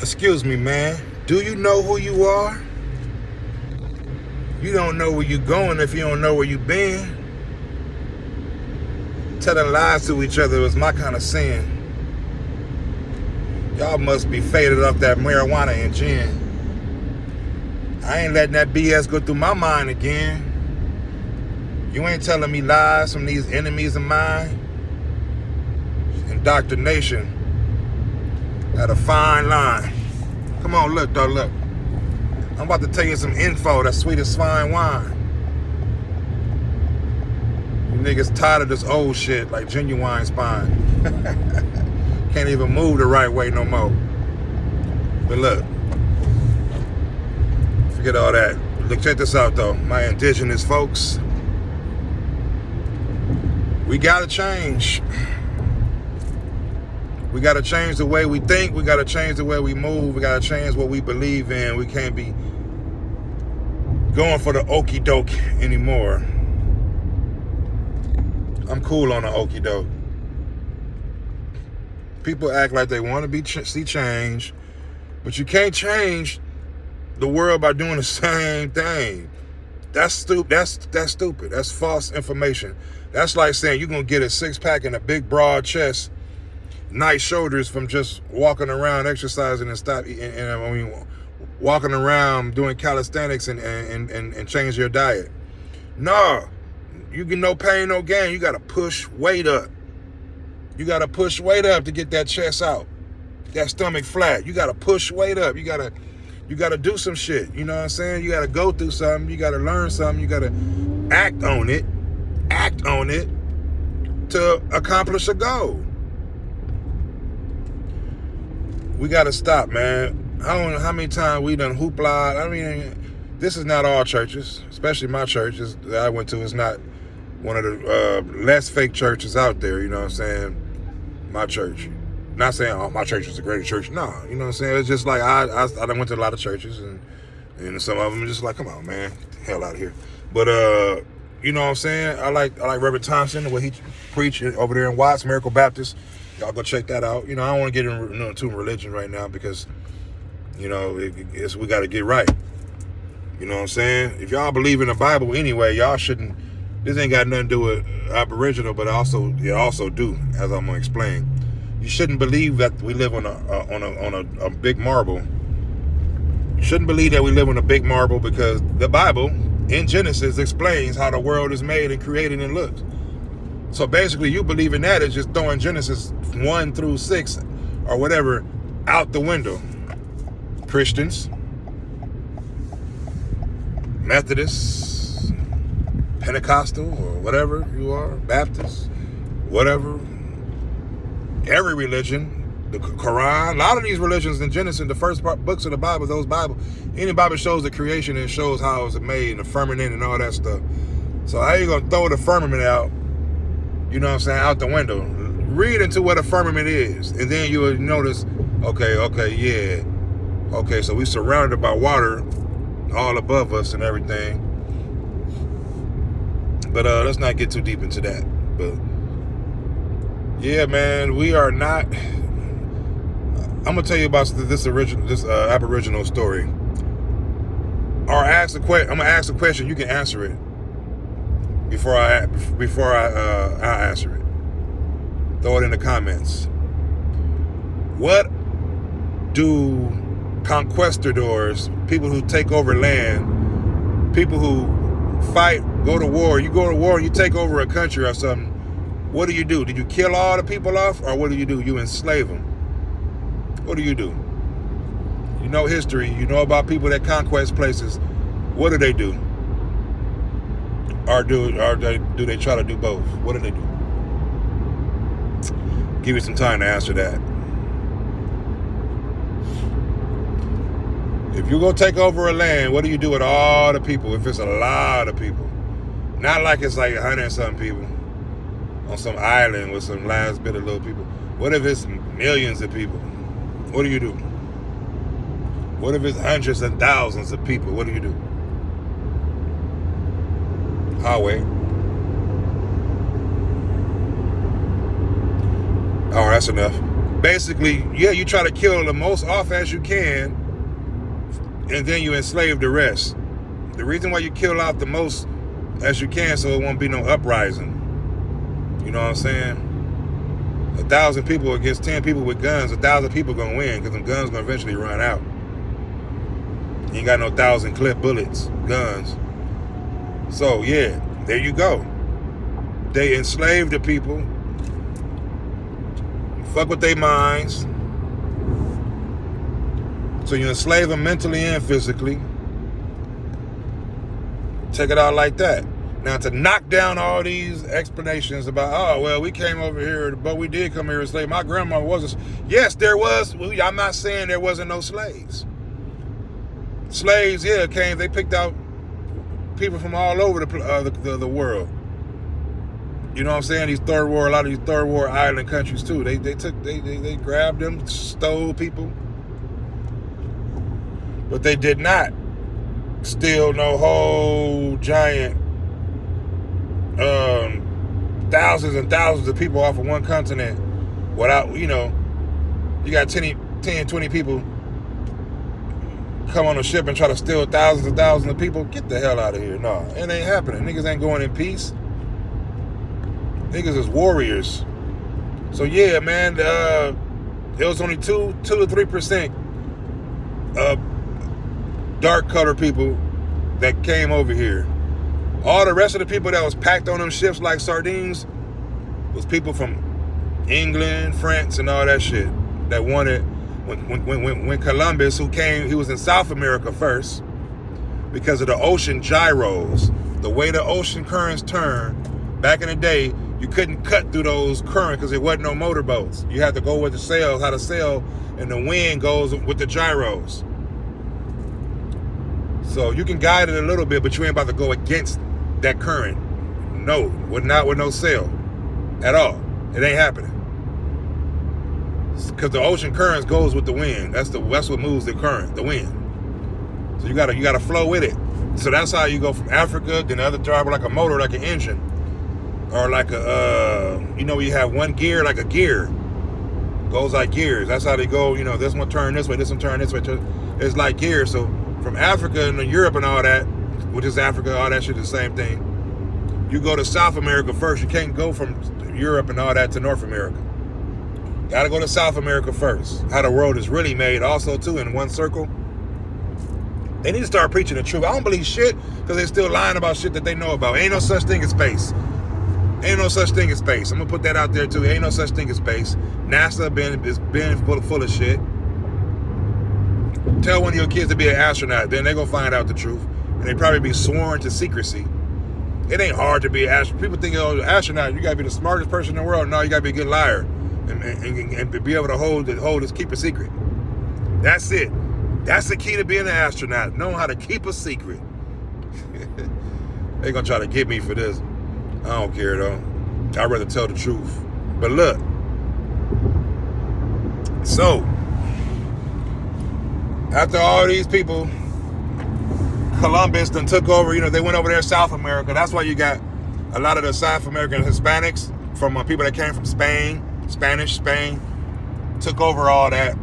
Excuse me, man. Do you know who you are? You don't know where you're going if you don't know where you've been. Telling lies to each other is my kind of sin. Y'all must be faded off that marijuana and gin. I ain't letting that BS go through my mind again. You ain't telling me lies from these enemies of mine. Indoctrination at a fine line. Come on, look, though, look. I'm about to tell you some info that's sweet as fine wine. You niggas tired of this old shit like Genuine Spine. Can't even move the right way no more. But look, forget all that. Look, check this out though. My indigenous folks, we gotta change. We gotta change the way we think. We gotta change the way we move. We gotta change what we believe in. We can't be going for the okie doke anymore. I'm cool on the okie doke. People act like they want to see change, but you can't change the world by doing the same thing. That's stupid. That's stupid. That's false information. That's like saying you're gonna get a six-pack and a big broad chest, nice shoulders from just walking around exercising and walking around doing calisthenics and change your diet. No, you get no pain, no gain. You gotta push weight up. You gotta push weight up to get that chest out, that stomach flat. You gotta push weight up. You gotta do some shit. You know what I'm saying? You gotta go through something. You gotta learn something. You gotta act on it to accomplish a goal. We gotta stop, man. I don't know how many times we done hoopla. I mean, this is not all churches, especially my church that I went to is not one of the less fake churches out there. You know what I'm saying? My church. Not saying my church is the greatest church. No, you know what I'm saying? It's just like I done went to a lot of churches and some of them are just like, come on, man, get the hell out of here. But you know what I'm saying? I like Reverend Thompson, what he preached over there in Watts, Miracle Baptist. Y'all go check that out. You know, I don't want to get into religion right now because, you know, we got to get right. You know what I'm saying? If y'all believe in the Bible anyway, y'all shouldn't. This ain't got nothing to do with Aboriginal, but it also do, as I'm gonna explain. You shouldn't believe that we live on a big marble. You shouldn't believe that we live on a big marble because the Bible in Genesis explains how the world is made and created and looks. So basically, you believe in that is just throwing Genesis 1 through 6 or whatever out the window. Christians, Methodists, Pentecostal or whatever you are, Baptist, whatever, every religion, the Quran, a lot of these religions in Genesis, the first books of the Bible, any Bible shows the creation and shows how it was made and the firmament and all that stuff. So how you gonna throw the firmament out, you know what I'm saying, out the window? Read into what a firmament is, and then you will notice, okay, yeah. Okay, so we're surrounded by water all above us and everything. But let's not get too deep into that. But yeah, man, we are not. I'm gonna tell you about this Aboriginal story. I'm gonna ask a question. You can answer it before I answer it. Throw it in the comments. What do conquistadors, people who take over land, people who fight, go to war, you go to war and you take over a country or something, what do? Did you kill all the people off, or what do? You enslave them. What do? You know history, you know about people that conquest places. What do they do? Or do they try to do both? What do they do? Give you some time to answer that. If you go take over a land, what do you do with all the people? If it's a lot of people, not like it's like 100 and something people on some island with some last bit of little people. What if it's millions of people? What do you do? What if it's hundreds and thousands of people? What do you do? I'll wait. Oh, that's enough. basically, yeah, you try to kill the most off as you can, and then you enslave the rest. The reason why you kill out the most as you can, so it won't be no uprising. You know what I'm saying? 1,000 people against 10 people with guns, 1,000 people gonna win, because them guns gonna eventually run out. You ain't got no 1,000 clip bullets, guns. So yeah, there you go. They enslave the people, fuck with their minds. So you enslave them mentally and physically. Take it out like that. Now, to knock down all these explanations about, oh, well, we came over here, but we did come here as slaves. My grandma was yes, there was. I'm not saying there wasn't no slaves. Slaves, yeah, came. They picked out people from all over the world. You know what I'm saying? A lot of these third world island countries too. They grabbed them, stole people, but they did not steal no whole giant thousands and thousands of people off of one continent without, you got 10, 20 people come on a ship and try to steal thousands and thousands of people. Get the hell out of here. No, it ain't happening. Niggas ain't going in peace. Niggas is warriors. So yeah, man, there was only 2 to 3% of dark colored people that came over here. All the rest of the people that was packed on them ships like sardines was people from England, France, and all that shit that wanted. When Columbus, who came, he was in South America first because of the ocean gyros, the way the ocean currents turn. Back in the day, you couldn't cut through those currents because there wasn't no motorboats. You had to go with the sails, how to sail, and the wind goes with the gyros. So you can guide it a little bit, but you ain't about to go against that current. No, not with no sail at all. It ain't happening. Because the ocean currents goes with the wind. That's what moves the current, the wind. So you gotta flow with it. So that's how you go from Africa, then the other driver like a motor, like an engine, or like you have one gear, like a gear, goes like gears. That's how they go. This one turn this way, this one turn this way. It's like gears. So from Africa and Europe and all that, which is Africa, all that shit is the same thing. You go to South America first. You can't go from Europe and all that to North America. Gotta go to South America first. How the world is really made also too, in one circle. They need to start preaching the truth. I don't believe shit because they're still lying about shit that they know about. Ain't no such thing as space. Ain't no such thing as space. I'm gonna put that out there too. Ain't no such thing as space. NASA has been full of shit. Tell one of your kids to be an astronaut, then they're gonna find out the truth. And they probably be sworn to secrecy. It ain't hard to be an astronaut. People think, astronaut, you gotta be the smartest person in the world. No, you gotta be a good liar and be able to keep a secret. That's it. That's the key to being an astronaut, knowing how to keep a secret. They're gonna try to get me for this. I don't care though. I'd rather tell the truth. But look. So, after all these people, Columbus then took over, they went over there to South America. That's why you got a lot of the South American Hispanics from people that came from Spain, Spain, took over all that.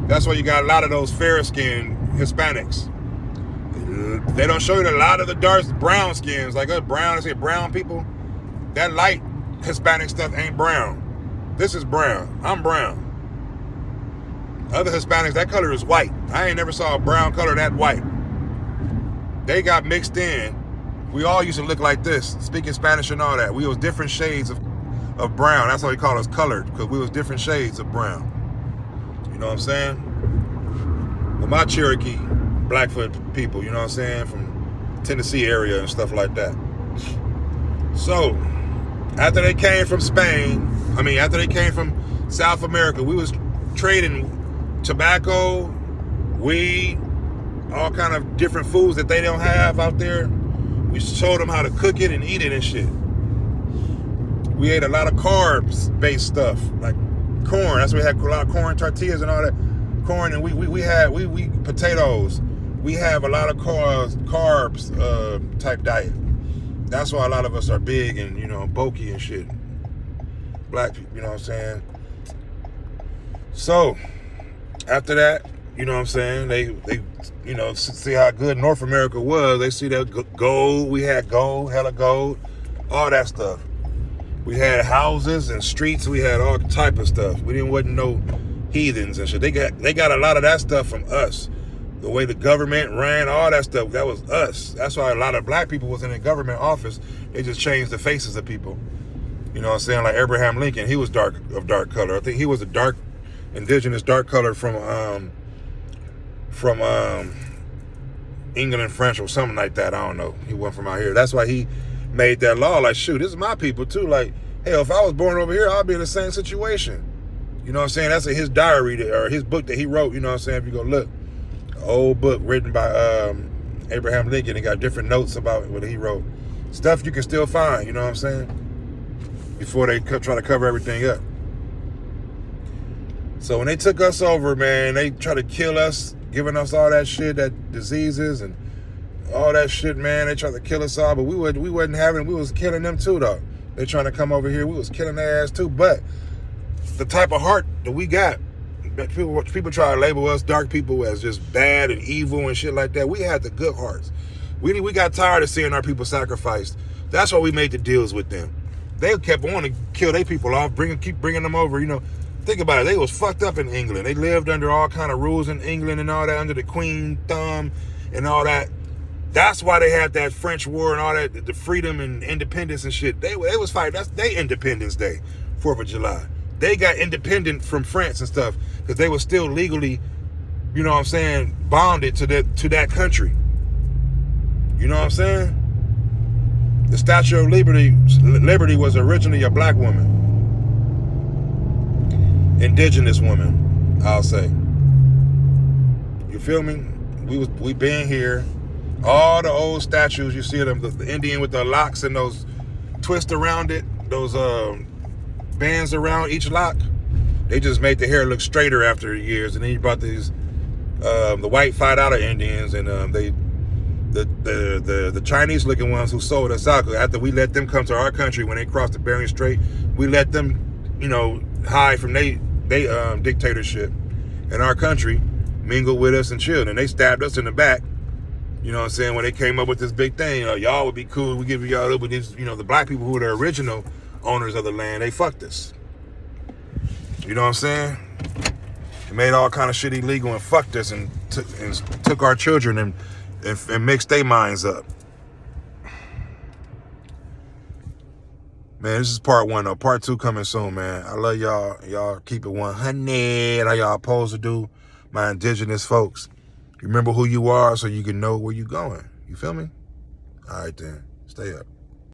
That's why you got a lot of those fair-skinned Hispanics. They don't show you a lot of the dark brown skins, like us brown, I say brown people. That light Hispanic stuff ain't brown. This is brown. I'm brown. Other Hispanics, that color is white. I ain't never saw a brown color that white. They got mixed in. We all used to look like this, speaking Spanish and all that. We was different shades of brown. That's why we call us colored, because we was different shades of brown. You know what I'm saying? Well, my Cherokee, Blackfoot people, you know what I'm saying, from Tennessee area and stuff like that. So, after they came from after they came from South America, we was trading tobacco, weed, all kind of different foods that they don't have out there. We showed them how to cook it and eat it and shit. We ate a lot of carbs-based stuff, like corn. That's why we had a lot of corn tortillas and all that. Corn, and we had potatoes. We have a lot of carbs type diet. That's why a lot of us are big and bulky and shit. Black people, you know what I'm saying? So after that, you know what I'm saying, they you know, see how good North America was. They see that gold. We had gold, hella gold, all that stuff. We had houses and streets. We had all type of stuff. We wasn't no heathens and shit. They got a lot of that stuff from us. The way the government ran, all that stuff, that was us. That's why a lot of black people was in the government office. They just changed the faces of people. You know what I'm saying? Like Abraham Lincoln, he was dark color. I think he was a indigenous dark color from England and French or something like that. I don't know. He wasn't from out here. That's why he made that law. Like, shoot, this is my people too. Like, hell, if I was born over here, I'd be in the same situation. You know what I'm saying? That's his diary or his book that he wrote. You know what I'm saying? If you go look, an old book written by Abraham Lincoln. It got different notes about what he wrote. Stuff you can still find. You know what I'm saying? Before they try to cover everything up. So when they took us over, man, they tried to kill us, giving us all that shit, that diseases and all that shit, man. They tried to kill us all, but we wasn't having. We was killing them too, though. They trying to come over here. We was killing their ass too. But the type of heart that we got, people try to label us dark people as just bad and evil and shit like that. We had the good hearts. We got tired of seeing our people sacrificed. That's why we made the deals with them. They kept wanting to kill their people off, keep bringing them over, you know. Think about it. They was fucked up in England. They lived under all kind of rules in England and all that, under the Queen thumb and all that. That's why they had that French war and all that, the freedom and independence and shit. They was fighting. That's their Independence Day, 4th of July. They got independent from France and stuff because they were still legally, you know what I'm saying, bonded to that country. You know what I'm saying? The Statue of Liberty was originally a black woman. Indigenous woman, I'll say. You feel me? We been here. All the old statues, you see them, the Indian with the locks and those twists around it, those bands around each lock. They just made the hair look straighter after years. And then you brought these the white $5 Indians, and the Chinese looking ones who sold us out. Because after we let them come to our country when they crossed the Bering Strait, we let them, you know, hide from they dictatorship in our country, mingle with us and chill. And they stabbed us in the back. You know what I'm saying? When they came up with this big thing, y'all would be cool. We give y'all up with these, you know, the black people who were the original owners of the land. They fucked us. You know what I'm saying? They made all kind of shit illegal and fucked us and took our children and mixed their minds up. Man, this is part 1 though. Part 2 coming soon, man. I love y'all. Y'all keep it 100. How y'all supposed to do, my indigenous folks. Remember who you are so you can know where you're going. You feel me? All right then. Stay up.